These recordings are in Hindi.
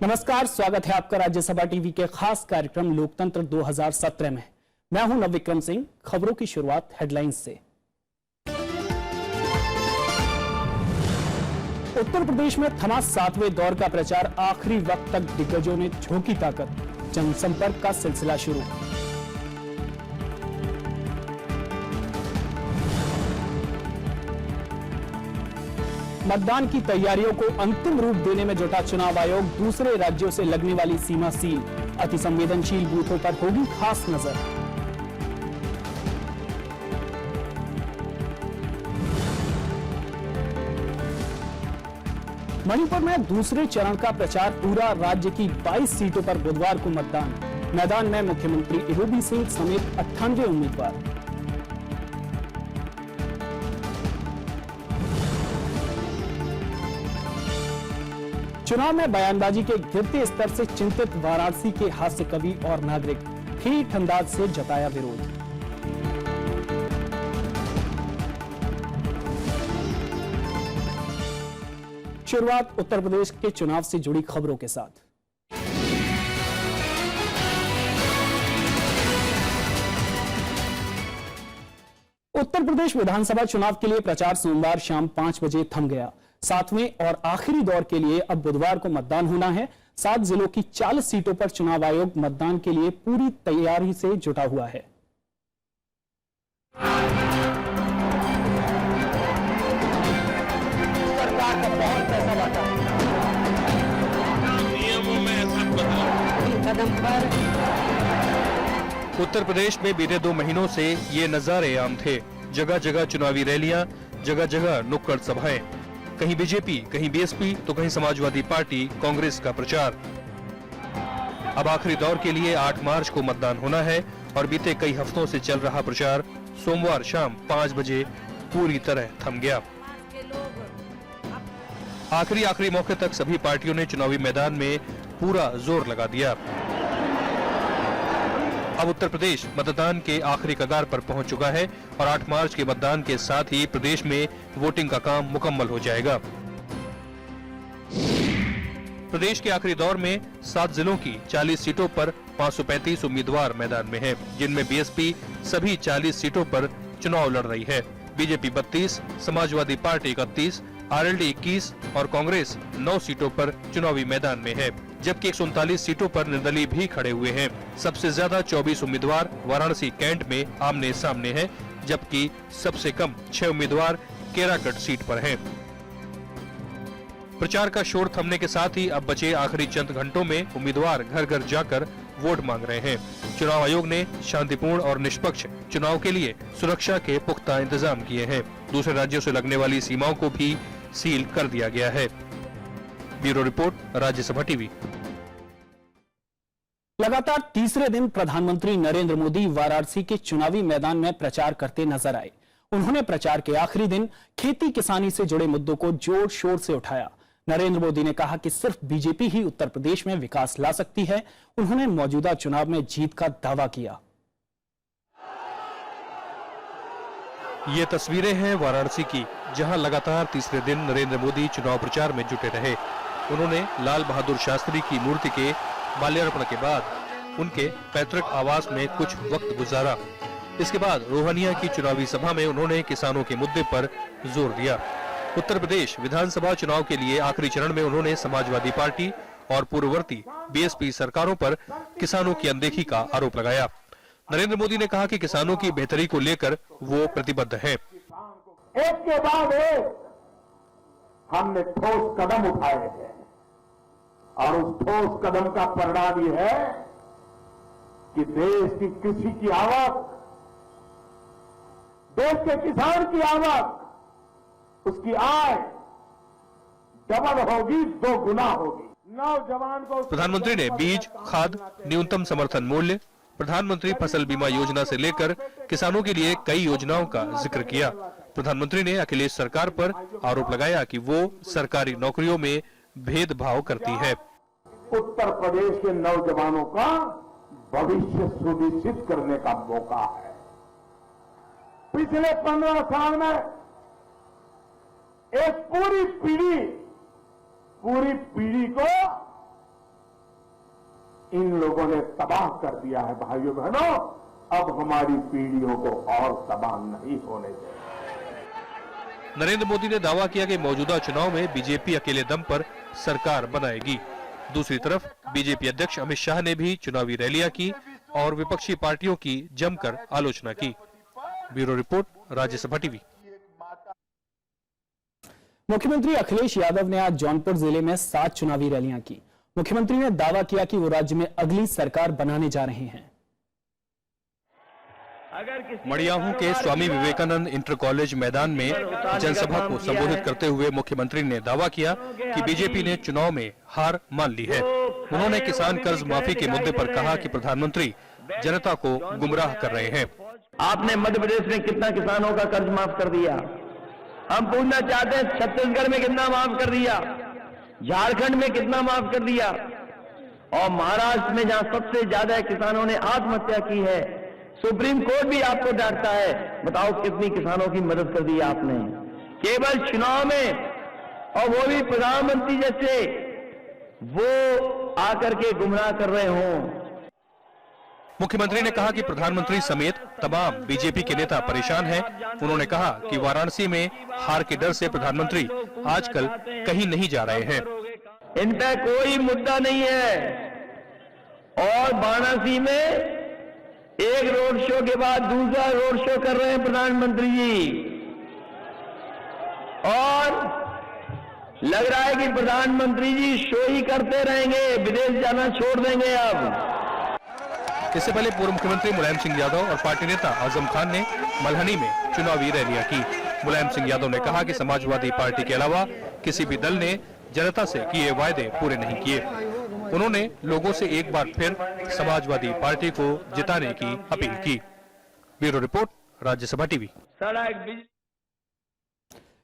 नमस्कार, स्वागत है आपका राज्यसभा टीवी के खास कार्यक्रम लोकतंत्र 2017 में। मैं हूं नवविक्रम सिंह। खबरों की शुरुआत हेडलाइंस से। उत्तर प्रदेश में थमा 7वें दौर का प्रचार, आखिरी वक्त तक दिग्गजों ने झोंकी ताकत, जनसंपर्क का सिलसिला शुरू। मतदान की तैयारियों को अंतिम रूप देने में जुटा चुनाव आयोग, दूसरे राज्यों से लगने वाली सीमा सील, अति संवेदनशील बूथों पर होगी खास नजर। मणिपुर में दूसरे चरण का प्रचार पूरा, राज्य की 22 सीटों पर बुधवार को मतदान। मैदान में मुख्यमंत्री इरोबी सिंह समेत 98 उम्मीदवार। चुनाव में बयानबाजी के गिरते स्तर से चिंतित वाराणसी के हास्य कवि और नागरिक, ठेठ अंदाज से जताया विरोध। शुरुआत उत्तर प्रदेश के चुनाव से जुड़ी खबरों के साथ। उत्तर प्रदेश विधानसभा चुनाव के लिए प्रचार सोमवार शाम 5 बजे थम गया। 7वें और आखिरी दौर के लिए अब बुधवार को मतदान होना है। 7 जिलों की 40 सीटों पर चुनाव आयोग मतदान के लिए पूरी तैयारी से जुटा हुआ है। सरकार का बहुत पैसा लगा नियमों में कदम पर। उत्तर प्रदेश में बीते 2 महीनों से ये नजारे आम थे। जगह जगह चुनावी रैलियां, जगह जगह नुक्कड़ सभाएं, कहीं बीजेपी, कहीं बीएसपी तो कहीं समाजवादी पार्टी कांग्रेस का प्रचार। अब आखिरी दौर के लिए 8 मार्च को मतदान होना है और बीते कई हफ्तों से चल रहा प्रचार सोमवार शाम 5 बजे पूरी तरह थम गया। आखिरी मौके तक सभी पार्टियों ने चुनावी मैदान में पूरा जोर लगा दिया। अब उत्तर प्रदेश मतदान के आखिरी कगार पर पहुंच चुका है और 8 मार्च के मतदान के साथ ही प्रदेश में वोटिंग का काम मुकम्मल हो जाएगा। प्रदेश के आखिरी दौर में 7 जिलों की 40 सीटों पर 535 उम्मीदवार मैदान में हैं, जिनमें बीएसपी सभी 40 सीटों पर चुनाव लड़ रही है। बीजेपी 32, समाजवादी पार्टी 31, आरएलडी 21 और कांग्रेस 9 सीटों पर चुनावी मैदान में है, जबकि 139 सीटों पर निर्दलीय भी खड़े हुए हैं। सबसे ज्यादा 24 उम्मीदवार वाराणसी कैंट में आमने सामने हैं, जबकि सबसे कम 6 उम्मीदवार केराकट सीट पर हैं। प्रचार का शोर थमने के साथ ही अब बचे आखिरी चंद घंटों में उम्मीदवार घर घर जाकर वोट मांग रहे हैं। चुनाव आयोग ने शांतिपूर्ण और निष्पक्ष चुनाव के लिए सुरक्षा के पुख्ता इंतजाम किए हैं। दूसरे राज्यों से लगने वाली सीमाओं को भी सील कर दिया गया है। Bureau report, Rajya Sabha TV. लगातार तीसरे दिन प्रधानमंत्री नरेंद्र मोदी वाराणसी के चुनावी मैदान में प्रचार करते नजर आए। उन्होंने प्रचार के आखिरी दिन खेती किसानी से जुड़े मुद्दों को जोर शोर से उठाया। नरेंद्र मोदी ने कहा कि सिर्फ बीजेपी ही उत्तर प्रदेश में विकास ला सकती है। उन्होंने मौजूदा चुनाव में जीत का दावा किया। ये तस्वीरें हैं वाराणसी की, जहां लगातार तीसरे दिन नरेंद्र मोदी चुनाव प्रचार में जुटे रहे। उन्होंने लाल बहादुर शास्त्री की मूर्ति के माल्यार्पण के बाद उनके पैतृक आवास में कुछ वक्त गुजारा। इसके बाद रोहनिया की चुनावी सभा में उन्होंने किसानों के मुद्दे पर जोर दिया। उत्तर प्रदेश विधानसभा चुनाव के लिए आखिरी चरण में उन्होंने समाजवादी पार्टी और पूर्ववर्ती बीएसपी सरकारों पर किसानों की अनदेखी का आरोप लगाया। नरेंद्र मोदी ने कहा कि किसानों की बेहतरी को लेकर वो प्रतिबद्ध हैं। एक के बाद एक हमने ठोस कदम उठाए हैं और उस ठोस कदम का परिणाम ये है कि देश की कृषि की आवक, देश के किसान की आवक, उसकी आय डबल होगी, 2 गुना होगी। नौजवान को प्रधानमंत्री ने बीज, खाद, न्यूनतम समर्थन मूल्य, प्रधानमंत्री फसल बीमा योजना से लेकर किसानों के लिए कई योजनाओं का जिक्र किया। प्रधानमंत्री ने अखिलेश सरकार पर आरोप लगाया कि वो सरकारी नौकरियों में भेदभाव करती है। उत्तर प्रदेश के नौजवानों का भविष्य सुनिश्चित करने का मौका है। पिछले 15 साल में एक पूरी पीढ़ी को इन लोगों ने तबाह कर दिया है। भाइयों बहनों, अब हमारी पीढ़ियों को और तबाह नहीं होने दें। नरेंद्र मोदी ने दावा किया कि मौजूदा चुनाव में बीजेपी अकेले दम पर सरकार बनाएगी। दूसरी तरफ बीजेपी अध्यक्ष अमित शाह ने भी चुनावी रैलियां की और विपक्षी पार्टियों की जमकर आलोचना की। Bureau report, Rajya Sabha TV. मुख्यमंत्री अखिलेश यादव ने आज जौनपुर जिले में 7 चुनावी रैलियां की। मुख्यमंत्री ने दावा किया कि वो राज्य में अगली सरकार बनाने जा रहे हैं। मड़ियाहू के स्वामी विवेकानंद इंटर कॉलेज मैदान में जनसभा को संबोधित करते हुए मुख्यमंत्री ने दावा किया कि बीजेपी ने चुनाव में हार मान ली है। उन्होंने किसान कर्ज माफी के मुद्दे पर कहा कि प्रधानमंत्री जनता को गुमराह कर रहे हैं। आपने मध्य प्रदेश में कितना किसानों का कर्ज माफ कर दिया? हम पूछना चाहते हैं छत्तीसगढ़ में कितना माफ कर दिया, झारखंड में कितना माफ कर दिया, और महाराष्ट्र में जहां सबसे ज्यादा किसानों ने आत्महत्या की है, सुप्रीम कोर्ट भी आपको डांटता है। बताओ कितनी किसानों की मदद कर दी आपने केवल चुनाव में, और वो भी प्रधानमंत्री जैसे वो आकर के गुमराह कर रहे हों। मुख्यमंत्री ने कहा कि प्रधानमंत्री समेत तमाम बीजेपी के नेता परेशान हैं। उन्होंने कहा कि वाराणसी में हार के डर से प्रधानमंत्री आजकल कहीं नहीं जा रहे हैं। इन पे कोई मुद्दा नहीं है, और वाराणसी में एक रोड शो के बाद दूसरा रोड शो कर रहे हैं प्रधानमंत्री जी, और लग रहा है कि प्रधानमंत्री जी शो ही करते रहेंगे, विदेश जाना छोड़ देंगे अब। इससे पहले पूर्व मुख्यमंत्री मुलायम सिंह यादव और पार्टी नेता आजम खान ने मल्हनी में चुनावी रैलियां की। मुलायम सिंह यादव ने कहा कि समाजवादी पार्टी के अलावा किसी भी दल ने जनता से किए वायदे पूरे नहीं किए। उन्होंने लोगों से एक बार फिर समाजवादी पार्टी को जिताने की अपील की। Bureau report, Rajya Sabha TV.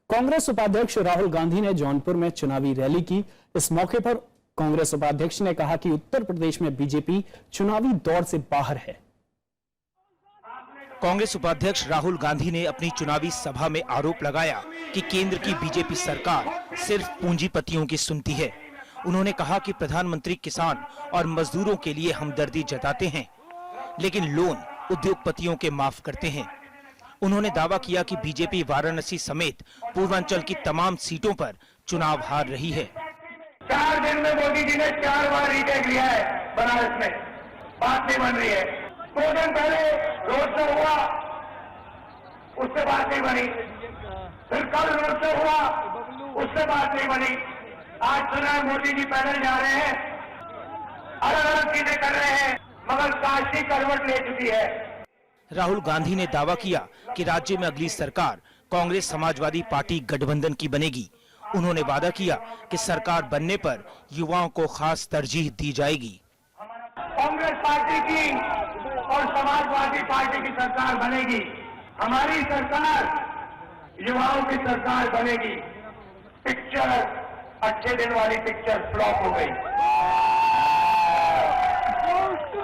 Congress उपाध्यक्ष राहुल गांधी ने जौनपुर में चुनावी रैली की। इस मौके पर कांग्रेस उपाध्यक्ष ने कहा कि उत्तर प्रदेश में बीजेपी चुनावी दौर से बाहर है। कांग्रेस उपाध्यक्ष राहुल गांधी ने अपनी चुनावी सभा में आरोप लगाया कि केंद्र की बीजेपी सरकार सिर्फ पूंजीपतियों की सुनती है। उन्होंने कहा कि प्रधानमंत्री किसान और मजदूरों के लिए हमदर्दी जताते हैं, लेकिन लोन उद्योगपतियों के माफ करते हैं। उन्होंने दावा किया कि बीजेपी वाराणसी समेत पूर्वांचल की तमाम सीटों पर चुनाव हार रही है। 4 दिन में मोदी जी ने 4 बार रीटेक लिया है बनारस में, बात नहीं बन रही है। 2 दिन पहले रोड शो हुआ, उससे बात नहीं बनी, फिर कल रोड शो हुआ, उससे बात नहीं बनी। आज सुना है मोदी जी पैदल जा रहे हैं, अलग अलग चीजें कर रहे हैं, मगर काशी करवट ले चुकी है। राहुल गांधी ने दावा किया कि राज्य में अगली सरकार कांग्रेस समाजवादी पार्टी गठबंधन की बनेगी। उन्होंने वादा किया कि सरकार बनने पर युवाओं को खास तरजीह दी जाएगी। कांग्रेस पार्टी की और समाजवादी पार्टी की सरकार बनेगी। हमारी सरकार युवाओं की सरकार बनेगी। पिक्चर, अच्छे दिन वाली पिक्चर फ्लॉप हो गई,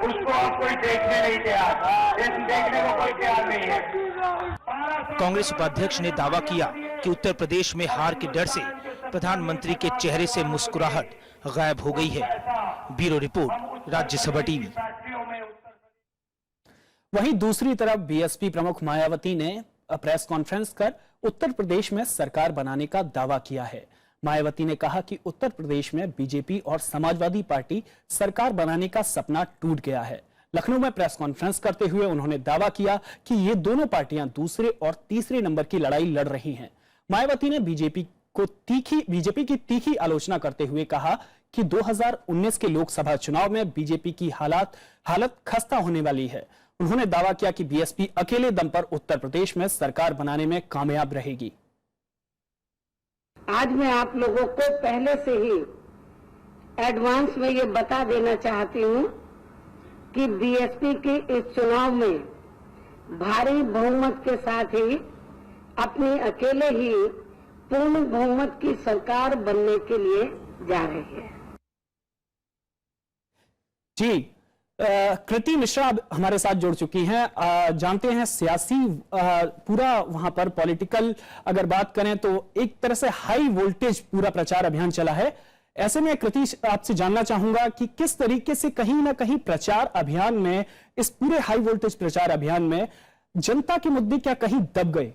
उसको अब कोई देखने नहीं तैयार, देखने को कोई तैयार नहीं है। कांग्रेस उपाध्यक्ष ने दावा किया कि उत्तर प्रदेश में हार के डर से प्रधानमंत्री के चेहरे से मुस्कुराहट गायब हो गई है। Bureau report, Rajya Sabha TV. वहीं दूसरी तरफ बीएसपी प्रमुख मायावती ने प्रेस कॉन्फ्रेंस कर उत्तर प्रदेश में सरकार बनाने का दावा किया है। मायावती ने कहा कि उत्तर प्रदेश में बीजेपी और समाजवादी पार्टी सरकार बनाने का सपना टूट गया है। लखनऊ में प्रेस कॉन्फ्रेंस करते हुए उन्होंने दावा किया कि ये दोनों पार्टियां दूसरे और तीसरे नंबर की लड़ाई लड़ रही हैं। मायावती ने बीजेपी की तीखी आलोचना करते हुए कहा कि 2019 के लोकसभा चुनाव में बीजेपी की हालत खस्ता होने वाली है। उन्होंने दावा किया कि बीएसपी अकेले दम पर उत्तर प्रदेश में सरकार बनाने में कामयाब रहेगी। आज मैं आप लोगों को पहले से ही एडवांस में ये बता देना चाहती हूं कि बीएसपी के इस चुनाव में भारी बहुमत के साथ ही अपनी अकेले ही पूर्ण बहुमत की सरकार बनने के लिए जा रही है। जी, कृति मिश्रा अब हमारे साथ जुड़ चुकी हैं। जानते हैं सियासी पूरा वहां पर पॉलिटिकल अगर बात करें तो एक तरह से हाई वोल्टेज पूरा प्रचार अभियान चला है। ऐसे में कृति, आपसे जानना चाहूंगा कि किस तरीके से कहीं ना कहीं प्रचार अभियान में, इस पूरे हाई वोल्टेज प्रचार अभियान में जनता के मुद्दे क्या कहीं दब गए?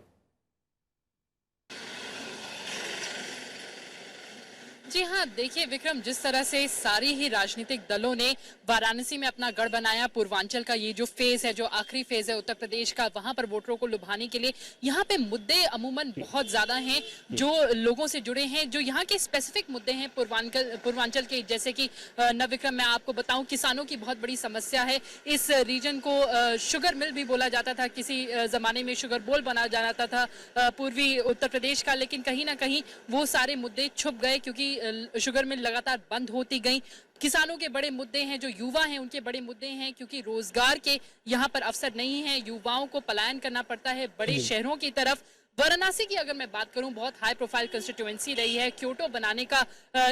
जी हाँ, देखिए विक्रम, जिस तरह से सारी ही राजनीतिक दलों ने वाराणसी में अपना गढ़ बनाया, पूर्वांचल का ये जो फेज है, जो आखिरी फेज है उत्तर प्रदेश का, वहां पर वोटरों को लुभाने के लिए यहाँ पे मुद्दे अमूमन बहुत ज्यादा हैं जो लोगों से जुड़े हैं, जो यहाँ के स्पेसिफिक मुद्दे हैं पूर्वांचल के, जैसे कि नवविक्रम मैं आपको बताऊं, किसानों की बहुत बड़ी समस्या है। इस रीजन को शुगर मिल भी बोला जाता था, किसी जमाने में शुगर बोल बना जाता था पूर्वी उत्तर प्रदेश का, लेकिन कहीं ना कहीं वो सारे मुद्दे छुप गए क्योंकि शुगर मिल लगातार बंद होती गई। किसानों के बड़े मुद्दे हैं, जो युवा हैं उनके बड़े मुद्दे हैं, क्योंकि रोजगार के यहाँ पर अवसर नहीं है, युवाओं को पलायन करना पड़ता है बड़े शहरों की तरफ। वाराणसी की अगर मैं बात करूं, बहुत हाई प्रोफाइल कंस्टिट्यूएंसी रही है, क्योटो बनाने का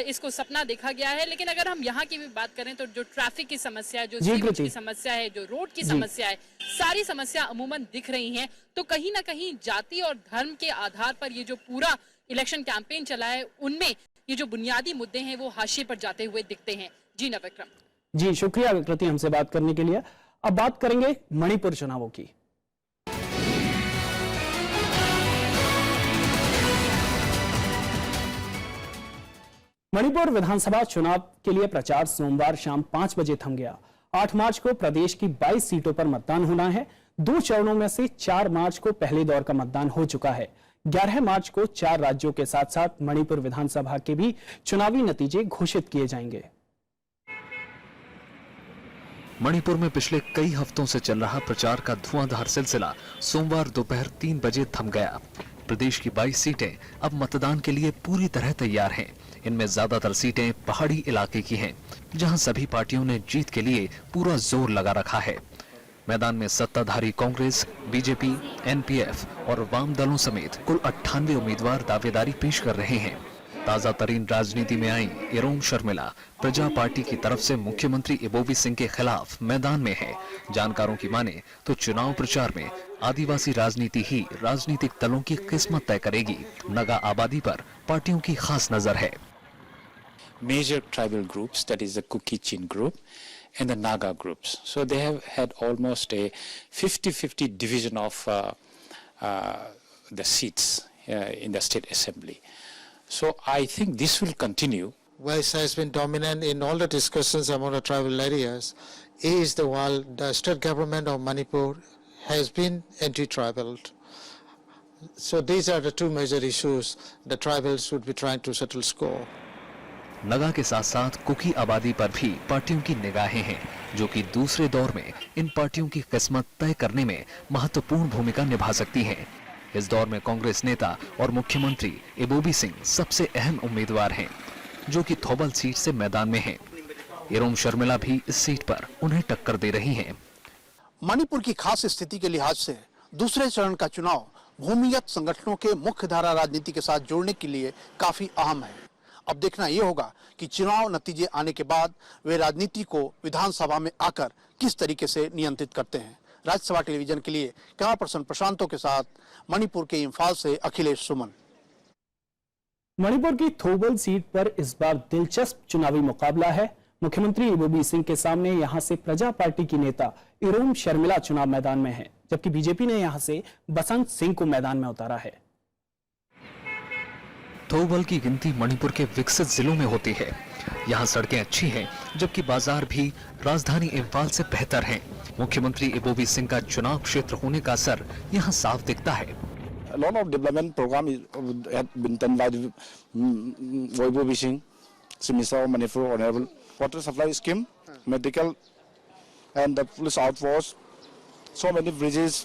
इसको सपना देखा गया है, लेकिन अगर हम यहाँ की भी बात करें तो जो ट्रैफिक की समस्या है, जो सीवेज की समस्या है, जो रोड की समस्या है, सारी समस्या अमूमन दिख रही हैं। तो कहीं ना कहीं जाति और धर्म के आधार पर ये जो पूरा इलेक्शन कैंपेन चला है, उनमें ये जो बुनियादी मुद्दे हैं वो हाशिए पर जाते हुए दिखते हैं। जी नवविक्रम। जी शुक्रिया कृति, हमसे बात करने के लिए। अब बात करेंगे मणिपुर चुनावों की। मणिपुर विधानसभा चुनाव के लिए प्रचार सोमवार शाम 5 बजे थम गया। 8 मार्च को प्रदेश की 22 सीटों पर मतदान होना है। 2 चरणों में से 4 मार्च को पहले दौर का मतदान हो चुका है। 11 मार्च को 4 राज्यों के साथ साथ मणिपुर विधानसभा के भी चुनावी नतीजे घोषित किए जाएंगे। मणिपुर में पिछले कई हफ्तों से चल रहा प्रचार का धुआंधार सिलसिला सोमवार दोपहर 3 बजे थम गया। प्रदेश की 22 सीटें अब मतदान के लिए पूरी तरह तैयार हैं। इनमें ज्यादातर सीटें पहाड़ी इलाके की हैं, जहां सभी पार्टियों ने जीत के लिए पूरा जोर लगा रखा है। मैदान में सत्ताधारी कांग्रेस, बीजेपी, एनपीएफ और वाम दलों समेत कुल 98 उम्मीदवार दावेदारी पेश कर रहे हैं। ताजा तरीन राजनीति में आई इरोम शर्मिला प्रजा पार्टी की तरफ से मुख्यमंत्री इबोबी सिंह के खिलाफ मैदान में है। जानकारों की माने तो चुनाव प्रचार में आदिवासी राजनीति ही राजनीतिक दलों की किस्मत तय करेगी। नगा आबादी पर पार्टियों की खास नजर है। Major tribal groups, that is the Kuki-Chin group and the Naga groups. So they have had almost a 50-50 division of the seats in the state assembly. So I think this will continue. Voice has been dominant in all the discussions among the tribal areas. Is the state government of Manipur has been anti-tribal. So these are the two major issues the tribals would be trying to settle score. Naga के साथ साथ कुकी आबादी पर भी पार्टियों की निगाहें हैं, जो कि दूसरे दौर में इन पार्टियों की किस्मत तय करने में महत्वपूर्ण भूमिका निभा सकती हैं। इस दौर में कांग्रेस नेता और मुख्यमंत्री इबोबी सिंह सबसे अहम उम्मीदवार हैं, जो कि थोबल सीट से मैदान में हैं। इरोम शर्मिला भी इस सीट पर उन्हें टक्कर दे रही हैं। मणिपुर की खास स्थिति के लिहाज से दूसरे चरण का चुनाव भूमिगत संगठनों के मुख्य धारा राजनीति के साथ जोड़ने के लिए काफी अहम है। अब देखना यह होगा कि चुनाव नतीजे आने के बाद वे राजनीति को विधानसभा में आकर किस तरीके से नियंत्रित करते हैं। राज्यसभा टेलीविजन के लिए कैमरा पर्सन प्रशांतों के साथ मणिपुर के इम्फाल से अखिलेश सुमन। मणिपुर की थोबल सीट पर इस बार दिलचस्प चुनावी मुकाबला है। मुख्यमंत्री इबोबी सिंह के सामने यहां से प्रजा पार्टी की नेता इरोम शर्मिला चुनाव मैदान में है, जबकि बीजेपी ने यहां से बसंत सिंह को मैदान में उतारा है। थोबल की गिनती मणिपुर के विकसित जिलों में होती है। यहाँ सड़कें अच्छी हैं, जबकि बाजार भी राजधानी इम्फाल से बेहतर हैं। मुख्यमंत्री इबोबी सिंह का चुनाव क्षेत्र होने का असर यहाँ साफ दिखता है। A lot of development program had been done by Ibobi Singh, Minister of Manipur, Honorable Water Supply Scheme, medical, and the police outpost. So many bridges,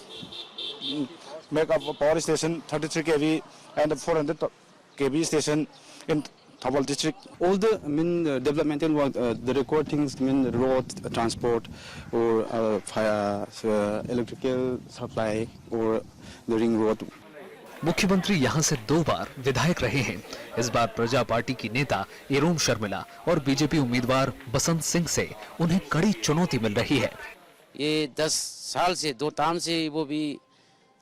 make up a power station 33 kV and a 400 kV station in Thobal district. All the developmental work, the record things, road transport or fire, electrical supply or the ring road. मुख्यमंत्री यहां से 2 बार विधायक रहे हैं। इस बार प्रजा पार्टी की नेता इरोम शर्मिला और बीजेपी उम्मीदवार बसंत सिंह से उन्हें कड़ी चुनौती मिल रही है। ये 10 साल से 2 टर्म से वो भी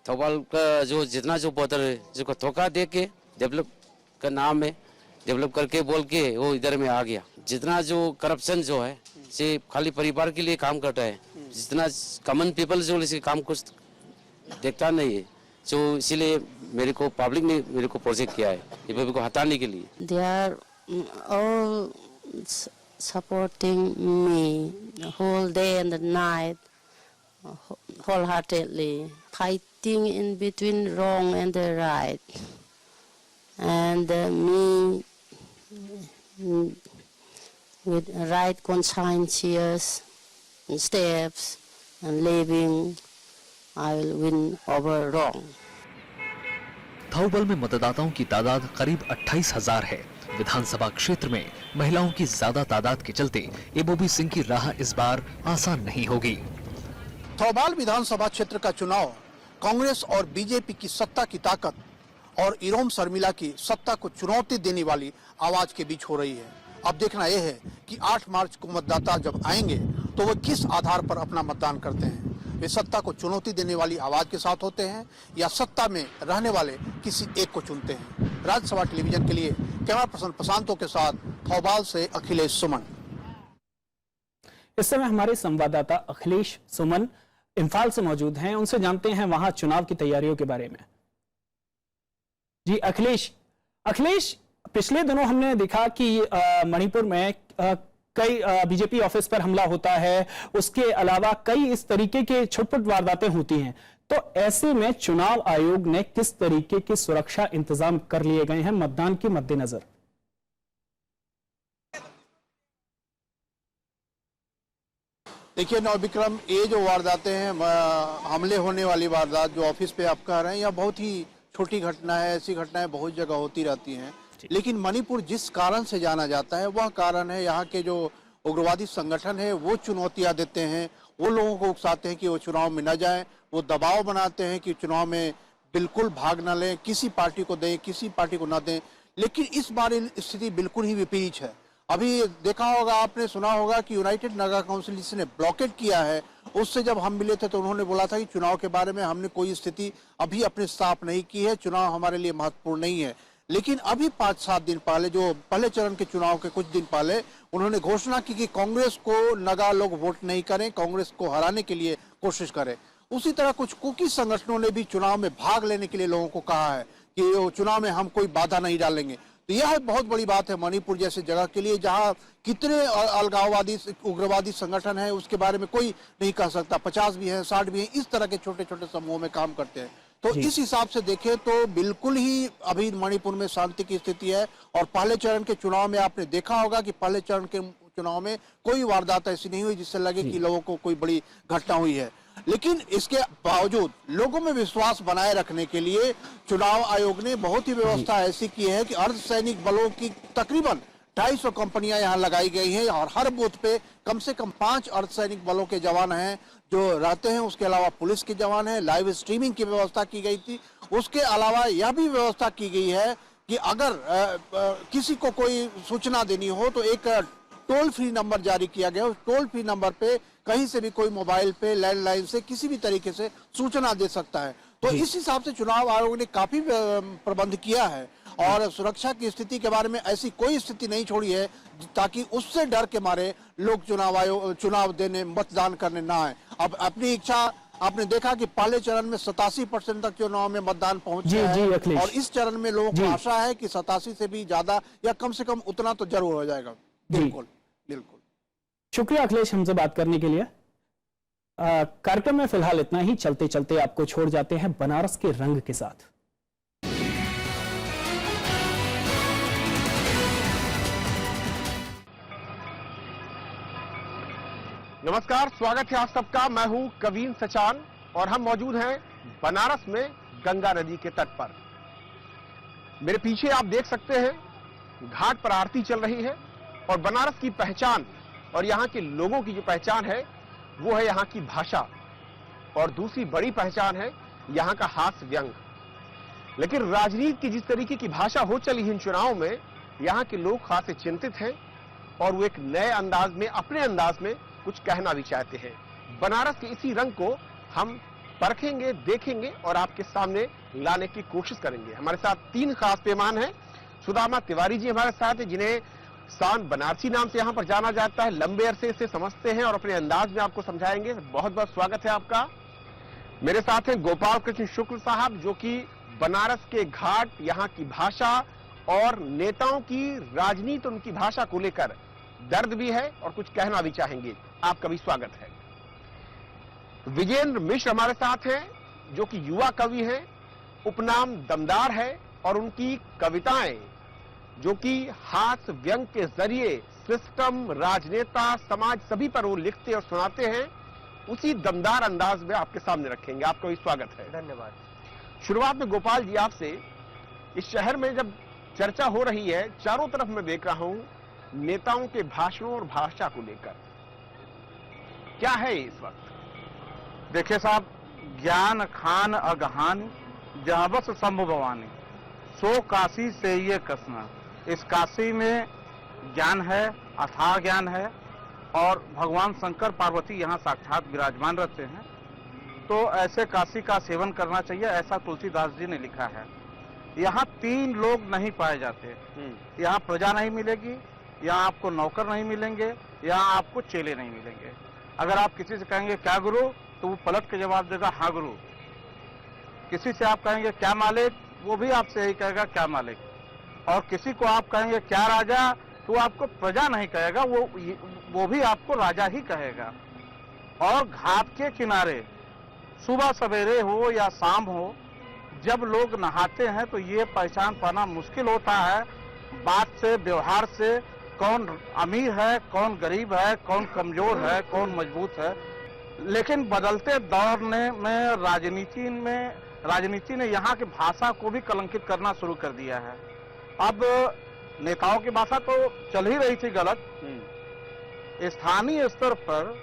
थोबल का जो जितना जो बॉर्डर है जिसको धोखा दे के डेवलप का नाम में डेवलप करके बोल के वो इधर में आ गया। जितना जो करप्शन जो है से खाली परिवार के लिए काम करता है, जितना कॉमन पीपल जो इसे काम कुछ देखता नहीं है, तो इसीलिए मेरे को पब्लिक ने मेरे को प्रोजेक्ट किया है ये को हटाने के लिए। They are all supporting me whole day and the night, wholeheartedly, fighting in between wrong and the right, and me with right conscientious steps and living, I will win over wrong. Thoubal में मतदाताओं की तादाद करीब 28,000 है। विधानसभा क्षेत्र में महिलाओं की ज्यादा तादाद के चलते एबोबी सिंह की राह इस बार आसान नहीं होगी। थौबाल विधानसभा क्षेत्र का चुनाव कांग्रेस और बीजेपी की सत्ता की ताकत और इरोम शर्मिला की सत्ता को चुनौती देने वाली आवाज के बीच हो रही है। अब देखना यह है कि 8 मार्च को मतदाता जब आएंगे तो वो किस आधार पर अपना मतदान करते हैं। वे सत्ता को चुनौती देने वाली आवाज के साथ होते हैं या सत्ता में रहने वाले किसी एक को चुनते हैं। राज्यसभा टेलीविजन के लिए कैमरा पर्सन प्रशांतों के साथ थौबाल से अखिलेश सुमन। इस समय हमारे संवाददाता अखिलेश सुमन इंफाल से मौजूद हैं, उनसे जानते हैं वहां चुनाव की तैयारियों के बारे में। जी अखिलेश, पिछले दिनों हमने देखा कि मणिपुर में कई बीजेपी ऑफिस पर हमला होता है, उसके अलावा कई इस तरीके के छुटपुट वारदातें होती हैं, तो ऐसे में चुनाव आयोग ने किस तरीके की सुरक्षा इंतजाम कर लिए गए हैं मतदान के मद्देनजर? देखिए नवविक्रम, ये जो वारदातें हैं, हमले होने वाली वारदात जो ऑफिस पे आप कह रहे हैं, यह बहुत ही छोटी घटना है। ऐसी घटनाएं बहुत जगह होती रहती हैं, लेकिन मणिपुर जिस कारण से जाना जाता है वह कारण है यहाँ के जो उग्रवादी संगठन है वो चुनौतियां देते हैं, वो लोगों को उकसाते हैं कि वो चुनाव में न जाएं, वो दबाव बनाते हैं कि चुनाव में बिल्कुल भाग न लें, किसी पार्टी को दें किसी पार्टी को न दें। लेकिन इस बार स्थिति बिल्कुल ही विपरीत है। अभी देखा होगा, आपने सुना होगा कि यूनाइटेड नागा काउंसिल जिसने ब्लॉकेट किया है, उससे जब हम मिले थे तो उन्होंने बोला था कि चुनाव के बारे में हमने कोई स्थिति अभी अपने साफ नहीं की है, चुनाव हमारे लिए महत्वपूर्ण नहीं है। लेकिन अभी 5-7 दिन पहले, जो पहले चरण के चुनाव के कुछ दिन पहले, उन्होंने घोषणा की कि कांग्रेस को नगा लोग वोट नहीं करें, कांग्रेस को हराने के लिए कोशिश करें। उसी तरह कुछ कुकी संगठनों ने भी चुनाव में भाग लेने के लिए लोगों को कहा है कि चुनाव में हम कोई बाधा नहीं डालेंगे। तो यह बहुत बड़ी बात है मणिपुर जैसे जगह के लिए, जहां कितने अलगाववादी उग्रवादी संगठन है उसके बारे में कोई नहीं कह सकता। 50 भी हैं, 60 भी हैं, इस तरह के छोटे छोटे समूहों में काम करते हैं। तो इस हिसाब से देखें तो बिल्कुल ही अभी मणिपुर में शांति की स्थिति है। और पहले चरण के चुनाव में आपने देखा होगा कि पहले चरण के चुनाव में कोई वारदात ऐसी नहीं हुई जिससे लगे कि लोगों को कोई बड़ी घटना हुई है। लेकिन इसके बावजूद लोगों में विश्वास बनाए रखने के लिए चुनाव आयोग ने बहुत ही व्यवस्था ऐसी की है कि अर्धसैनिक बलों की तकरीबन 250 कंपनियां यहाँ लगाई गई हैं और हर बूथ पे कम से कम 5 अर्धसैनिक बलों के जवान हैं जो रहते हैं। उसके अलावा पुलिस के जवान हैं, लाइव स्ट्रीमिंग की व्यवस्था की गई थी। उसके अलावा यह भी व्यवस्था की गई है कि अगर किसी को कोई सूचना देनी हो तो एक टोल फ्री नंबर जारी किया गया। उस टोल फ्री नंबर पे कहीं से भी कोई मोबाइल पे, लैंडलाइन से, किसी भी तरीके से सूचना दे सकता है। तो इस हिसाब से चुनाव आयोग ने काफी प्रबंध किया है और सुरक्षा की स्थिति के बारे में ऐसी कोई स्थिति नहीं छोड़ी है ताकि उससे डर के मारे लोग चुनाव देने, मतदान करने ना आए। अब अपनी इच्छा, आपने देखा कि पहले चरण में 87% तक चुनाव में मतदान पहुंच गया है और इस चरण में लोगों को आशा है कि 87 से भी ज्यादा या कम से कम उतना तो जरूर हो जाएगा। बिल्कुल बिल्कुल। शुक्रिया अखिलेश हमसे बात करने के लिए। कार्यक्रम में फिलहाल इतना ही। चलते चलते आपको छोड़ जाते हैं बनारस के रंग के साथ। नमस्कार, स्वागत है आप सबका। मैं हूं कवीन सचान और हम मौजूद हैं बनारस में गंगा नदी के तट पर। मेरे पीछे आप देख सकते हैं घाट पर आरती चल रही है और बनारस की पहचान और यहाँ के लोगों की जो पहचान है वो है यहाँ की भाषा और दूसरी बड़ी पहचान है यहाँ का हास्य व्यंग। लेकिन राजनीति की जिस तरीके की भाषा हो चली है इन चुनाव में, यहाँ के लोग खासे चिंतित हैं और वो एक नए अंदाज में, अपने अंदाज में कुछ कहना भी चाहते हैं। बनारस के इसी रंग को हम परखेंगे, देखेंगे और आपके सामने लाने की कोशिश करेंगे। हमारे साथ 3 खास मेहमान हैं सुदामा तिवारी जी हमारे साथ हैं, जिन्हें शान बनारसी नाम से यहां पर जाना जाता है, लंबे अरसे से समझते हैं और अपने अंदाज में आपको समझाएंगे। बहुत बहुत स्वागत है आपका। मेरे साथ हैं गोपाल कृष्ण शुक्ल साहब, जो कि बनारस के घाट, यहां की भाषा और नेताओं की राजनीति, उनकी भाषा को लेकर दर्द भी है और कुछ कहना भी चाहेंगे। आपका भी स्वागत है। विजेंद्र मिश्र हमारे साथ हैं, जो कि युवा कवि हैं, उपनाम दमदार है और उनकी कविताएं, जो कि हास्य व्यंग के जरिए सिस्टम, राजनेता, समाज सभी पर वो लिखते और सुनाते हैं, उसी दमदार अंदाज में आपके सामने रखेंगे। आपका भी स्वागत है। धन्यवाद। शुरुआत में गोपाल जी आपसे, इस शहर में जब चर्चा हो रही है, चारों तरफ मैं देख रहा हूं नेताओं के भाषणों और भाषा को लेकर, क्या है इस वक्त? देखिए साहब, ज्ञान खान अगहान जहां बस शंभु भवानी, सो काशी से ये कसना। इस काशी में ज्ञान है, अथाह ज्ञान है, और भगवान शंकर पार्वती यहाँ साक्षात विराजमान रहते हैं। तो ऐसे काशी का सेवन करना चाहिए, ऐसा तुलसीदास जी ने लिखा है। यहाँ 3 लोग नहीं पाए जाते। यहाँ प्रजा नहीं मिलेगी, यहाँ आपको नौकर नहीं मिलेंगे, यहाँ आपको चेले नहीं मिलेंगे। अगर आप किसी से कहेंगे क्या गुरु, तो वो पलट के जवाब देगा हाँ गुरु। किसी से आप कहेंगे क्या मालिक, वो भी आपसे यही कहेगा क्या मालिक। और किसी को आप कहेंगे क्या राजा, तो आपको प्रजा नहीं कहेगा, वो भी आपको राजा ही कहेगा। और घाट के किनारे सुबह सवेरे हो या शाम हो, जब लोग नहाते हैं तो ये पहचान पाना मुश्किल होता है, बात से, व्यवहार से, कौन अमीर है, कौन गरीब है, कौन कमजोर है, कौन मजबूत है। लेकिन बदलते दौर में राजनीति ने यहाँ की भाषा को भी कलंकित करना शुरू कर दिया है। अब नेताओं की भाषा तो चल ही रही थी गलत, स्थानीय स्तर पर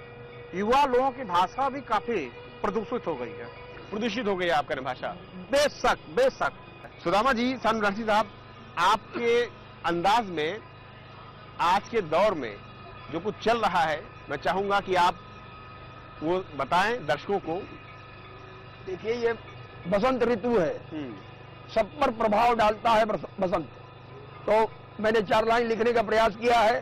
युवा लोगों की भाषा भी काफी प्रदूषित हो गई है। प्रदूषित हो गई है आपका भाषा? बेशक बेशक। सुदामा जी, शान बनारसी साहब, आपके अंदाज में आज के दौर में जो कुछ चल रहा है, मैं चाहूंगा कि आप वो बताएं दर्शकों को। देखिए, ये बसंत ऋतु है, सब पर प्रभाव डालता है बसंत। तो मैंने 4 लाइन लिखने का प्रयास किया है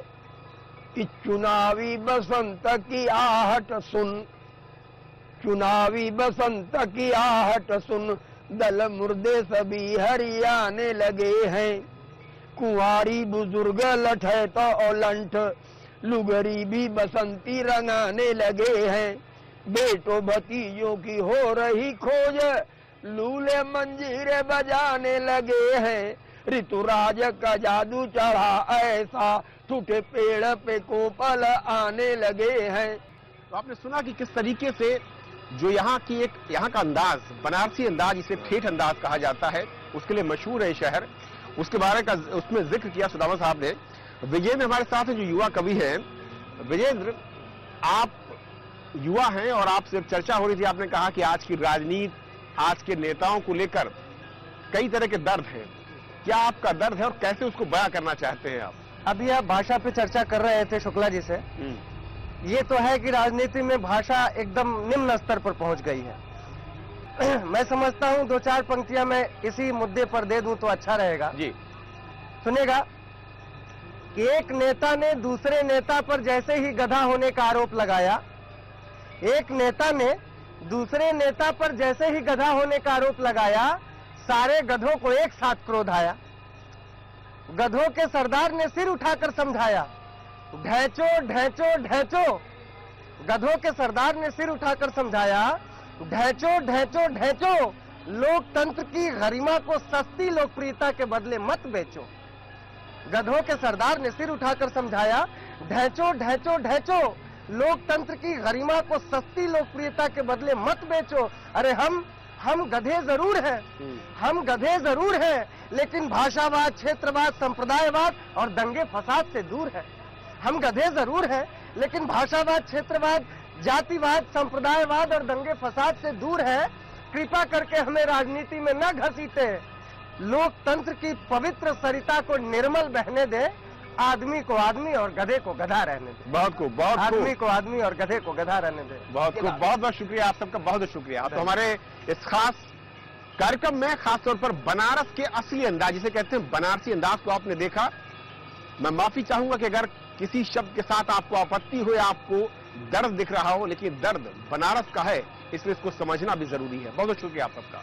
कि चुनावी बसंत की आहट सुन, चुनावी बसंत की आहट सुन, दल मुर्दे सभी हरियाने लगे हैं। कुंवारी बुजुर्ग लठे तो ओलंठ, लुगरी भी बसंती रंगाने लगे हैं। बेटो भतीजों की हो रही खोज, लूले मंजीरे बजाने लगे हैं। ऋतुराज का जादू चढ़ा ऐसा, टूटे पेड़ पे कोपल आने लगे हैं। तो आपने सुना कि किस तरीके से जो यहाँ का अंदाज, बनारसी अंदाज, इसे ठेठ अंदाज कहा जाता है, उसके लिए मशहूर है शहर। उसके बारे का उसमें जिक्र किया सुदामा साहब ने। विजेंद्र हमारे साथ हैं, जो युवा कवि हैं। विजेंद्र, आप युवा हैं और आपसे चर्चा हो रही थी, आपने कहा कि आज की राजनीति, आज के नेताओं को लेकर कई तरह के दर्द हैं। क्या आपका दर्द है और कैसे उसको बयां करना चाहते हैं आप? अभी आप भाषा पे चर्चा कर रहे थे शुक्ला जी से। ये तो है कि राजनीति में भाषा एकदम निम्न स्तर पर पहुंच गई है। मैं समझता हूं 2-4 पंक्तियां मैं इसी मुद्दे पर दे दूं तो अच्छा रहेगा जी। सुनेगा कि एक नेता ने दूसरे नेता पर जैसे ही गधा होने का आरोप लगाया, एक नेता ने दूसरे नेता पर जैसे ही गधा होने का आरोप लगाया, सारे गधों को एक साथ क्रोध आया। गधों के सरदार ने सिर उठाकर समझाया, ढैचो ढैचो ढैचो। गधों के सरदार ने सिर उठाकर समझाया, ढैचो ढैचो ढैचो। लोकतंत्र की गरिमा को सस्ती लोकप्रियता के बदले मत बेचो। गधों के सरदार ने सिर उठाकर समझाया, ढैचो ढैचो ढैचो। लोकतंत्र की गरिमा को सस्ती लोकप्रियता के बदले मत बेचो। अरे हम गधे जरूर हैं, हम गधे जरूर हैं, लेकिन भाषावाद, क्षेत्रवाद, संप्रदायवाद और दंगे फसाद से दूर है। हम गधे जरूर हैं, लेकिन भाषावाद, क्षेत्रवाद, जातिवाद, संप्रदायवाद और दंगे फसाद से दूर है। कृपा करके हमें राजनीति में न घसीटे। लोकतंत्र की पवित्र सरिता को निर्मल बहने दे। आदमी को आदमी और गधे को गधा रहने दे। बहुत खूब, बहुत खूब। आदमी को आदमी और गधे को गधा रहने दे। बहुत खूब, बहुत बहुत शुक्रिया आप सबका, बहुत बहुत शुक्रिया। आप तो हमारे इस खास कार्यक्रम में खासतौर पर बनारस के असली अंदाज, जिसे कहते हैं बनारसी अंदाज को आपने देखा। मैं माफी चाहूंगा कि अगर किसी शब्द के साथ आपको आपत्ति हो या आपको दर्द दिख रहा हो, लेकिन दर्द बनारस का है, इसलिए इसको समझना भी जरूरी है। बहुत बहुत शुक्रिया आप सबका।